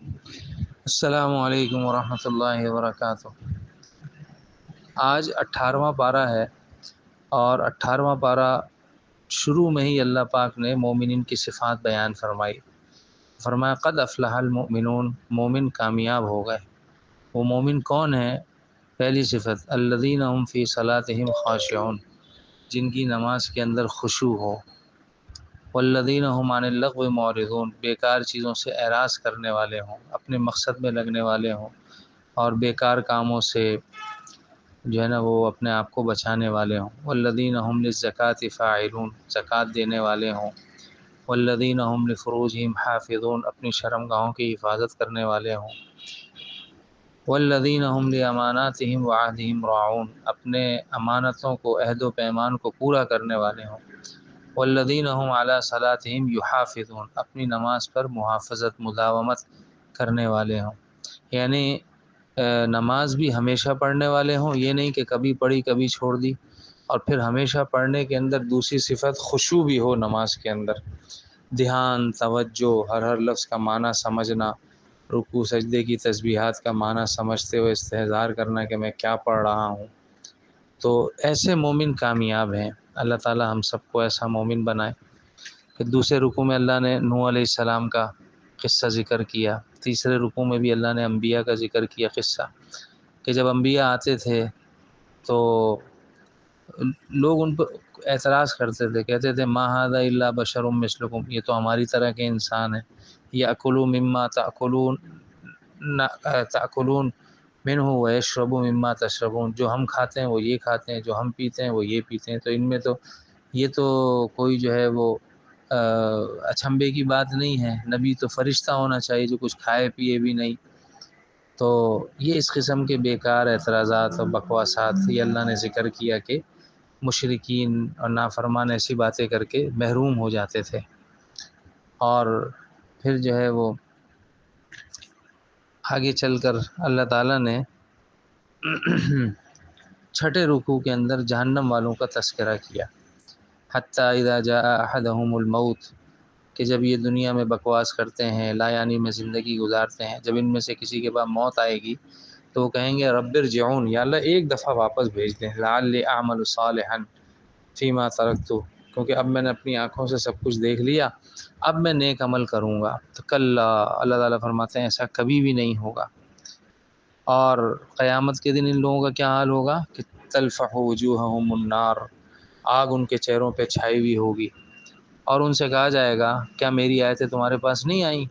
السلام علیکم ورحمۃ اللہ وبرکاتہ۔ آج 18واں پارہ ہے، اور 18واں پارہ شروع میں ہی اللہ پاک نے مومنین کی صفات بیان فرمائی۔ فرمایا قد افلح المؤمنون، مومن کامیاب ہو گئے۔ وہ مومن کون ہیں؟ پہلی صفت الذین هم فی صلاتہم خاشعون، جن کی نماز کے اندر خشوع ہو۔ والذین هم عن اللغو معرضون، بیکار چیزوں سے اعراض کرنے والے ہوں، اپنے مقصد میں لگنے والے ہوں، اور بیکار کاموں سے جو ہے نا وہ اپنے آپ کو بچانے والے ہوں۔ والذین هم للزکاة فاعلون، زکوٰۃ دینے والے ہوں۔ والذین هم لفروجہم حافظون، اپنی شرمگاہوں کی حفاظت کرنے والے ہوں۔ والذین هم لاماناتہم وعہدہم راعون، اپنے امانتوں کو، عہد و پیمان کو پورا کرنے والے ہوں۔ والذین هم علی صلاتہم یحافظون، اپنی نماز پر محافظت، مداومت کرنے والے ہوں۔ یعنی نماز بھی ہمیشہ پڑھنے والے ہوں، یہ نہیں کہ کبھی پڑھی کبھی چھوڑ دی۔ اور پھر ہمیشہ پڑھنے کے اندر دوسری صفت خشوع بھی ہو، نماز کے اندر دھیان، توجہ، ہر لفظ کا معنی سمجھنا، رکوع سجدے کی تسبیحات کا معنی سمجھتے ہوئے استحضار کرنا کہ میں کیا پڑھ رہا ہوں۔ تو ایسے مومن کامیاب ہیں۔ اللہ تعالی ہم سب کو ایسا مومن بنائے۔ کہ دوسرے رکوع میں اللہ نے نوح علیہ السلام کا قصہ ذکر کیا، تیسرے رکوع میں بھی اللہ نے انبیاء کا ذکر کیا قصہ، کہ جب انبیاء آتے تھے تو لوگ ان پر اعتراض کرتے تھے، کہتے تھے ما ھذا الا بشر مثلکم، یہ تو ہماری طرح کے انسان ہیں۔ یأکل مما تأکلون منہ ویشرب مما تشربون، جو ہم کھاتے ہیں وہ یہ کھاتے ہیں، جو ہم پیتے ہیں وہ یہ پیتے ہیں، تو ان میں تو یہ تو کوئی جو ہے وہ اچنبے کی بات نہیں ہے، نبی تو فرشتہ ہونا چاہیے جو کچھ کھائے پیے بھی نہیں۔ تو یہ اس قسم کے بیکار اعتراضات اور بکواسات یہ اللہ نے ذکر کیا کہ مشرکین اور نافرمان ایسی باتیں کر کے محروم ہو جاتے تھے۔ اور پھر جو ہے وہ آگے چل کر اللہ تعالیٰ نے چھٹے رکوع کے اندر جہنم والوں کا تذکرہ کیا، حتی اذا جاء احدهم الموت، کہ جب یہ دنیا میں بکواس کرتے ہیں، لا یعنی میں زندگی گزارتے ہیں، جب ان میں سے کسی کے پاس موت آئے گی تو وہ کہیں گے رب ارجعون، یا اللہ ایک دفعہ واپس بھیج دیں، لعلی اعمل صالحا فیما ترکت، کیونکہ اب میں نے اپنی آنکھوں سے سب کچھ دیکھ لیا، اب میں نیک عمل کروں گا۔ تو کلا، اللہ تعالیٰ فرماتے ہیں ایسا کبھی بھی نہیں ہوگا۔ اور قیامت کے دن ان لوگوں کا کیا حال ہوگا کہ تلفح وجوہہم النار، آگ ان کے چہروں پہ چھائی ہوئی ہوگی، اور ان سے کہا جائے گا کیا میری آیتیں تمہارے پاس نہیں آئیں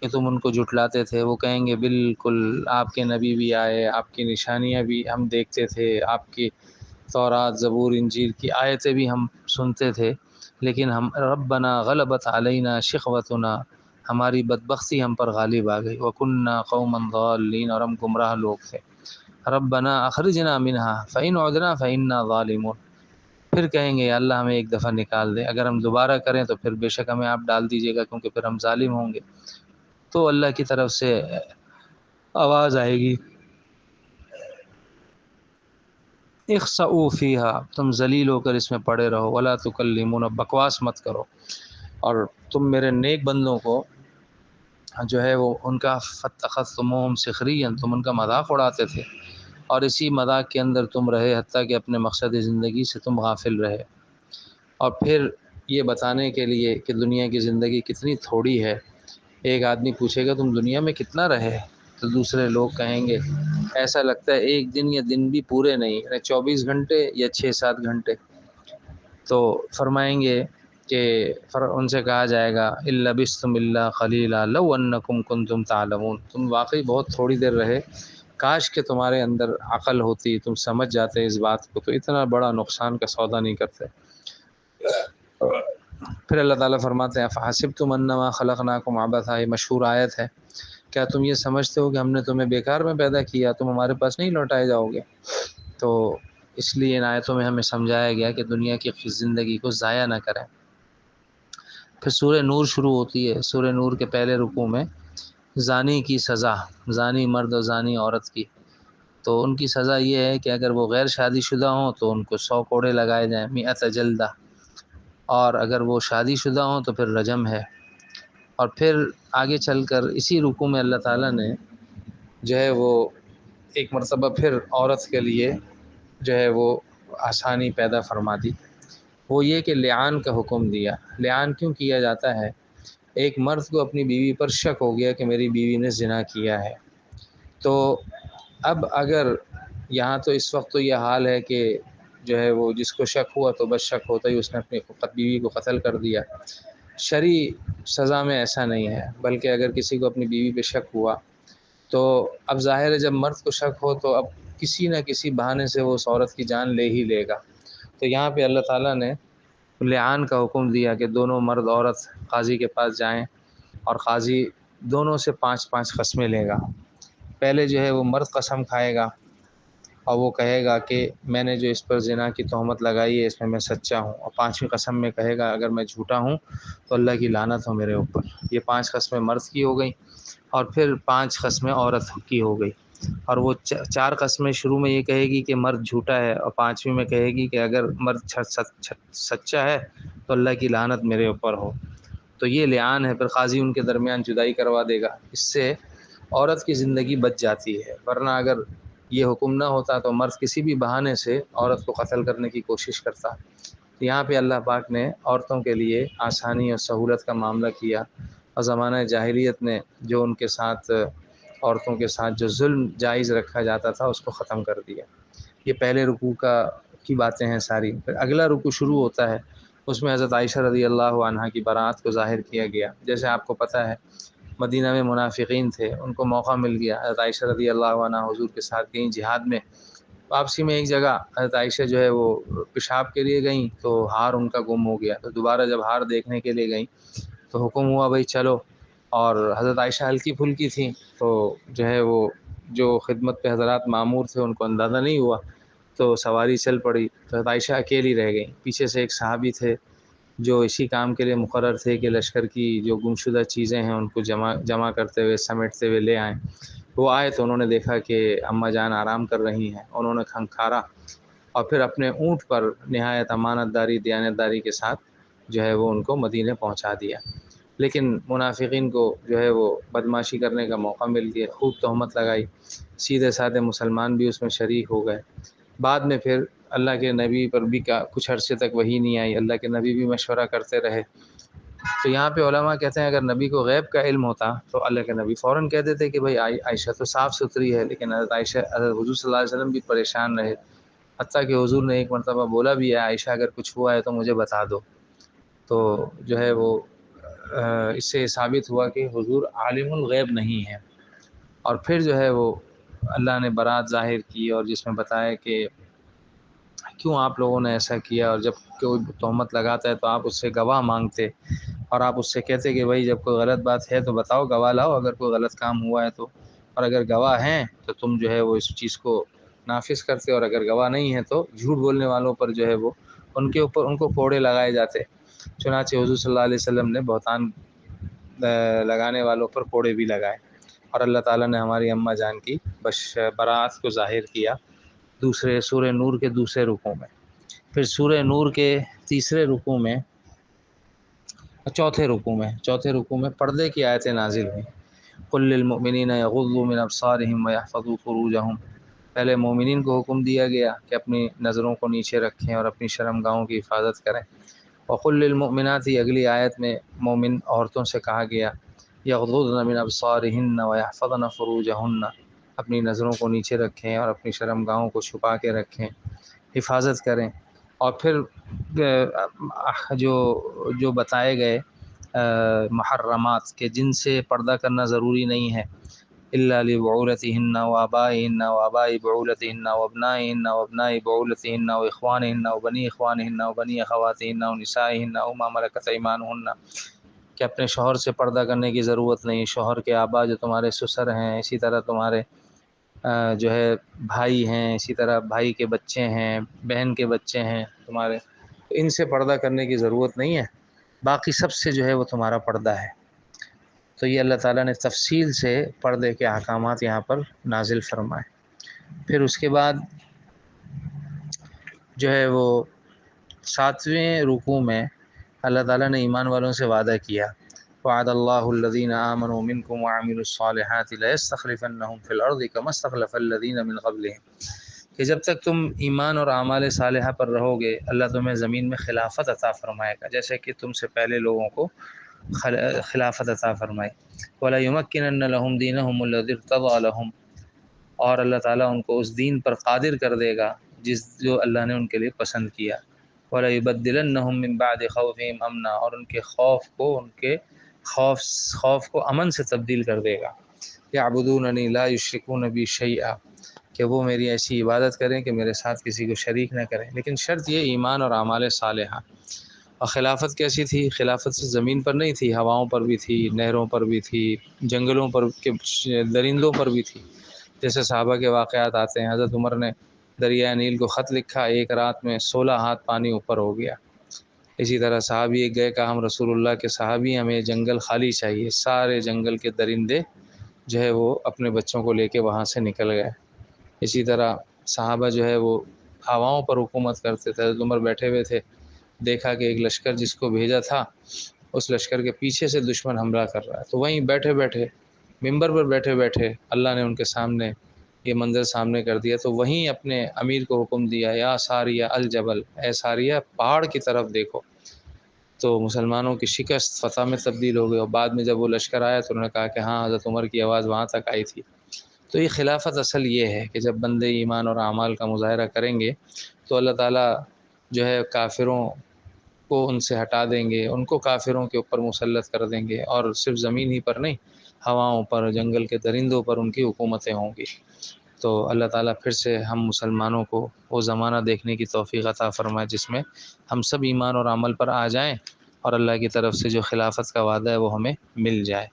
کہ تم ان کو جھٹلاتے تھے؟ وہ کہیں گے بالکل، آپ کے نبی بھی آئے، آپ کی نشانیاں بھی ہم دیکھتے تھے، آپ کی تورات، زبور، انجیل کی آیتیں بھی ہم سنتے تھے، لیکن ہم ربنا غلبت علینا شقوتنا، ہماری بدبختی ہم پر غالب آ گئی، وکننا قوما ضالین، اور ہم گمراہ لوگ تھے، ربنا اخرجنا منہا فإن عدنا فإنا ظالمون۔ پھر کہیں گے یا اللہ ہمیں ایک دفعہ نکال دے، اگر ہم دوبارہ کریں تو پھر بے شک ہمیں آپ ڈال دیجیے گا، کیونکہ پھر ہم ظالم ہوں گے۔ تو اللہ کی طرف سے آواز آئے گی اخسؤوا فیہا، تم ذلیل ہو کر اس میں پڑے رہو، ولا تکلمون، بکواس مت کرو، اور تم میرے نیک بندوں کو جو ہے وہ ان کا فاتخذتموہم سخریا، تم ان کا مذاق اڑاتے تھے، اور اسی مذاق کے اندر تم رہے، حتیٰ کہ اپنے مقصد زندگی سے تم غافل رہے۔ اور پھر یہ بتانے کے لیے کہ دنیا کی زندگی کتنی تھوڑی ہے، ایک آدمی پوچھے گا تم دنیا میں کتنا رہے، تو دوسرے لوگ کہیں گے ایسا لگتا ہے ایک دن یا دن بھی پورے نہیں، یعنی 24 گھنٹے یا 6-7 گھنٹے۔ تو فرمائیں گے کہ ان سے کہا جائے گا ان لبثتم الا قلیلا لو انکم کنتم تعلمون، تم واقعی بہت تھوڑی دیر رہے، کاش کہ تمہارے اندر عقل ہوتی، تم سمجھ جاتے اس بات کو، تو اتنا بڑا نقصان کا سودا نہیں کرتے۔ پھر اللہ تعالیٰ فرماتے ہیں فحسبتم انما خلقناکم عبثا، یہ مشہور آیت ہے، کیا تم یہ سمجھتے ہو کہ ہم نے تمہیں بیکار میں پیدا کیا، تم ہمارے پاس نہیں لوٹائے جاؤ گے؟ تو اس لیے ان آیتوں میں ہمیں سمجھایا گیا کہ دنیا کی زندگی کو ضائع نہ کریں۔ پھر سورہ نور شروع ہوتی ہے، سورہ نور کے پہلے رکوع میں زانی کی سزا، زانی مرد اور زانی عورت کی، تو ان کی سزا یہ ہے کہ اگر وہ غیر شادی شدہ ہوں تو ان کو 100 کوڑے لگائے جائیں، 100 جلدہ، اور اگر وہ شادی شدہ ہوں تو پھر رجم ہے، اور پھر آگے چل کر اسی رکوع میں اللہ تعالیٰ نے جو ہے وہ ایک مرتبہ پھر عورت کے لیے جو ہے وہ آسانی پیدا فرما دی، وہ یہ کہ لعان کا حکم دیا۔ لعان کیوں کیا جاتا ہے؟ ایک مرد کو اپنی بیوی پر شک ہو گیا کہ میری بیوی نے زنا کیا ہے، تو اب اگر یہاں تو اس وقت تو یہ حال ہے کہ جو ہے وہ جس کو شک ہوا تو بس شک ہوتا ہی اس نے اپنی بیوی کو قتل کر دیا۔ شرعی سزا میں ایسا نہیں ہے، بلکہ اگر کسی کو اپنی بیوی پہ شک ہوا تو اب ظاہر ہے جب مرد کو شک ہو تو اب کسی نہ کسی بہانے سے وہ اس عورت کی جان لے ہی لے گا۔ تو یہاں پہ اللہ تعالیٰ نے لعان کا حکم دیا کہ دونوں مرد عورت قاضی کے پاس جائیں، اور قاضی دونوں سے 5 قسمیں لے گا۔ پہلے جو ہے وہ مرد قسم کھائے گا اور وہ کہے گا کہ میں نے جو اس پر زنا کی تہمت لگائی ہے اس میں سچا ہوں، اور 5ویں قسم میں کہے گا اگر میں جھوٹا ہوں تو اللہ کی لعنت ہو میرے اوپر۔ یہ 5 قسمیں مرد کی ہو گئیں، اور پھر 5 قسمیں عورت کی ہو گئی، اور وہ 4 قسمیں شروع میں یہ کہے گی کہ مرد جھوٹا ہے، اور 5ویں میں کہے گی کہ اگر مرد سچا ہے تو اللہ کی لعنت میرے اوپر ہو۔ تو یہ لعان ہے، پھر قاضی ان کے درمیان جدائی کروا دے گا، اس سے عورت کی زندگی بچ جاتی ہے، ورنہ اگر یہ حکم نہ ہوتا تو مرد کسی بھی بہانے سے عورت کو قتل کرنے کی کوشش کرتا۔ یہاں پہ اللہ پاک نے عورتوں کے لیے آسانی اور سہولت کا معاملہ کیا، اور زمانہ جاہلیت نے جو ان کے ساتھ عورتوں کے ساتھ جو ظلم جائز رکھا جاتا تھا اس کو ختم کر دیا۔ یہ پہلے رکوع کی باتیں ہیں ساری۔ پھر اگلا رکوع شروع ہوتا ہے، اس میں حضرت عائشہ رضی اللہ عنہا کی برات کو ظاہر کیا گیا۔ جیسے آپ کو پتہ ہے مدینہ میں منافقین تھے، ان کو موقع مل گیا، حضرت عائشہ رضی اللہ عنہا حضور کے ساتھ گئیں جہاد میں۔ واپسی میں ایک جگہ حضرت عائشہ جو ہے وہ پیشاب کے لیے گئیں تو ہار ان کا گم ہو گیا، تو دوبارہ جب ہار دیکھنے کے لیے گئیں تو حکم ہوا بھائی چلو، اور حضرت عائشہ ہلکی پھلکی تھیں تو جو ہے وہ جو خدمت پہ حضرات معمور تھے ان کو اندازہ نہیں ہوا، تو سواری چل پڑی، تو حضرت عائشہ اکیلی رہ گئیں۔ پیچھے سے ایک صحابی تھے جو اسی کام کے لیے مقرر تھے کہ لشکر کی جو گمشدہ چیزیں ہیں ان کو جمع کرتے ہوئے سمیٹتے ہوئے لے آئیں۔ وہ آئے تو انہوں نے دیکھا کہ اماں جان آرام کر رہی ہیں، انہوں نے کھنکھارا اور پھر اپنے اونٹ پر نہایت امانت داری دیانت داری کے ساتھ جو ہے وہ ان کو مدینے پہنچا دیا۔ لیکن منافقین کو جو ہے وہ بدمعاشی کرنے کا موقع مل گیا، خوب تہمت لگائی، سیدھے سادھے مسلمان بھی اس میں شریک ہو گئے۔ بعد میں پھر اللہ کے نبی پر بھی کچھ عرصے تک وحی نہیں آئی، اللہ کے نبی بھی مشورہ کرتے رہے۔ تو یہاں پہ علماء کہتے ہیں اگر نبی کو غیب کا علم ہوتا تو اللہ کے نبی فوراً کہہ دیتے کہ بھائی عائشہ تو صاف ستھری ہے، لیکن حضرت حضور صلی اللہ علیہ وسلم بھی پریشان رہے، حتیٰ کہ حضور نے ایک مرتبہ بولا بھی ہے عائشہ اگر کچھ ہوا ہے تو مجھے بتا دو۔ تو جو ہے وہ اس سے ثابت ہوا کہ حضور عالم الغیب نہیں ہے۔ اور پھر جو ہے وہ اللہ نے برات ظاہر کی، اور جس میں بتایا کہ کیوں آپ لوگوں نے ایسا کیا، اور جب کوئی تہمت لگاتا ہے تو آپ اس سے گواہ مانگتے، اور آپ اس سے کہتے کہ بھائی جب کوئی غلط بات ہے تو بتاؤ، گواہ لاؤ اگر کوئی غلط کام ہوا ہے تو، اور اگر گواہ ہیں تو تم جو ہے وہ اس چیز کو نافذ کرتے، اور اگر گواہ نہیں ہے تو جھوٹ بولنے والوں پر جو ہے وہ ان کے اوپر ان کو کوڑے لگائے جاتے۔ چنانچہ حضور صلی اللہ علیہ وسلم نے بہتان لگانے والوں پر کوڑے بھی لگائے، اور اللہ تعالیٰ نے ہماری اماں جان کی برات کو ظاہر کیا دوسرے سورہ نور کے دوسرے رکوع میں۔ پھر سورہ نور کے تیسرے رکوع میں چوتھے رکوع میں پردے کی آیتیں نازل ہوئیں۔ قل للمؤمنین یغضوا من ابصارهم ویحفظوا فروجهم۔ پہلے مومنین کو حکم دیا گیا کہ اپنی نظروں کو نیچے رکھیں اور اپنی شرمگاہوں کی حفاظت کریں۔ وقل للمؤمنات، اگلی آیت میں مومن عورتوں سے کہا گیا یغضضن من ابصارهن ویحفظن فروجهن، اپنی نظروں کو نیچے رکھیں اور اپنی شرمگاہوں کو چھپا کے رکھیں، حفاظت کریں۔ اور پھر جو بتائے گئے محرمات کہ جن سے پردہ کرنا ضروری نہیں ہے، الا لبعولتهن وآبائهن وآباء بعولتهن وابنائهن وابناء بعولتهن واخوانهن وبني اخوانهن وبني اخواتهن ونسائهن وما ملكت ايمانهن، کہ اپنے شوہر سے پردہ کرنے کی ضرورت نہیں، شوہر کے آبا جو تمہارے سسر ہیں، اسی طرح تمہارے جو ہے بھائی ہیں، اسی طرح بھائی کے بچے ہیں، بہن کے بچے ہیں تمہارے، تو ان سے پردہ کرنے کی ضرورت نہیں ہے، باقی سب سے جو ہے وہ تمہارا پردہ ہے۔ تو یہ اللہ تعالیٰ نے تفصیل سے پردے کے احکامات یہاں پر نازل فرمائے۔ پھر اس کے بعد جو ہے وہ 7ویں رکوع میں اللہ تعالیٰ نے ایمان والوں سے وعدہ کیا وعد اللہ الذین آمنوا منکم وعملوا الصالحات لیستخلفنہم فی الارض کما استخلف الذین من قبلہم، کہ جب تک تم ایمان اور اعمال صالحہ پر رہو گے اللہ تمہیں زمین میں خلافت عطا فرمائے گا، جیسے کہ تم سے پہلے لوگوں کو خلافت عطا فرمائی۔ وَلَيُمَكِّنَنَّ لَهُمْ دِينَهُمُ الَّذِي ارْتَضَىٰ لَهُمْ، اور اللہ تعالیٰ ان کو اس دین پر قادر کر دے گا جو اللہ نے ان کے لیے پسند کیا۔ وَلَيُبَدِّلَنَّهُم مِّن بَعْدِ خَوْفِهِمْ أَمْنًا، اور ان کے خوف کو امن سے تبدیل کر دے گا۔ يَعْبُدُونَنِي لَا يُشْرِكُونَ بِي شَيْئًا، کہ وہ میری ایسی عبادت کریں کہ میرے ساتھ کسی کو شریک نہ کریں، لیکن شرط یہ ایمان اور اعمال صالحہ۔ اور خلافت کیسی تھی؟ خلافت سے زمین پر نہیں تھی، ہواؤں پر بھی تھی، نہروں پر بھی تھی، جنگلوں پر کے درندوں پر بھی تھی۔ جیسے صحابہ کے واقعات آتے ہیں، حضرت عمر نے دریائے نیل کو خط لکھا، ایک رات میں 16 ہاتھ پانی اوپر ہو گیا۔ اسی طرح صحابی ایک گئے، کہا ہم رسول اللہ کے صحابی، ہمیں جنگل خالی چاہیے، سارے جنگل کے درندے جو ہے وہ اپنے بچوں کو لے کے وہاں سے نکل گئے۔ اسی طرح صحابہ جو ہے وہ ہواؤں پر حکومت کرتے تھے، حضرت عمر بیٹھے ہوئے تھے، دیکھا کہ ایک لشکر جس کو بھیجا تھا اس لشکر کے پیچھے سے دشمن حملہ کر رہا ہے، تو وہیں بیٹھے بیٹھے ممبر پر بیٹھے بیٹھے اللہ نے ان کے سامنے یہ منظر سامنے کر دیا، تو وہیں اپنے امیر کو حکم دیا، یا ساریہ الجبل، اے ساریہ پہاڑ کی طرف دیکھو۔ تو مسلمانوں کی شکست فتح میں تبدیل ہو گئی، اور بعد میں جب وہ لشکر آیا تو انہوں نے کہا کہ ہاں حضرت عمر کی آواز وہاں تک آئی تھی۔ تو یہ خلافت اصل یہ ہے کہ جب بندے ایمان اور اعمال کا مظاہرہ کریں گے تو اللہ تعالیٰ جو ہے کافروں کو ان سے ہٹا دیں گے، ان کو کافروں کے اوپر مسلط کر دیں گے، اور صرف زمین ہی پر نہیں، ہواؤں پر، جنگل کے درندوں پر ان کی حکومتیں ہوں گی۔ تو اللہ تعالیٰ پھر سے ہم مسلمانوں کو وہ زمانہ دیکھنے کی توفیق عطا فرمائے جس میں ہم سب ایمان اور عمل پر آ جائیں، اور اللہ کی طرف سے جو خلافت کا وعدہ ہے وہ ہمیں مل جائے۔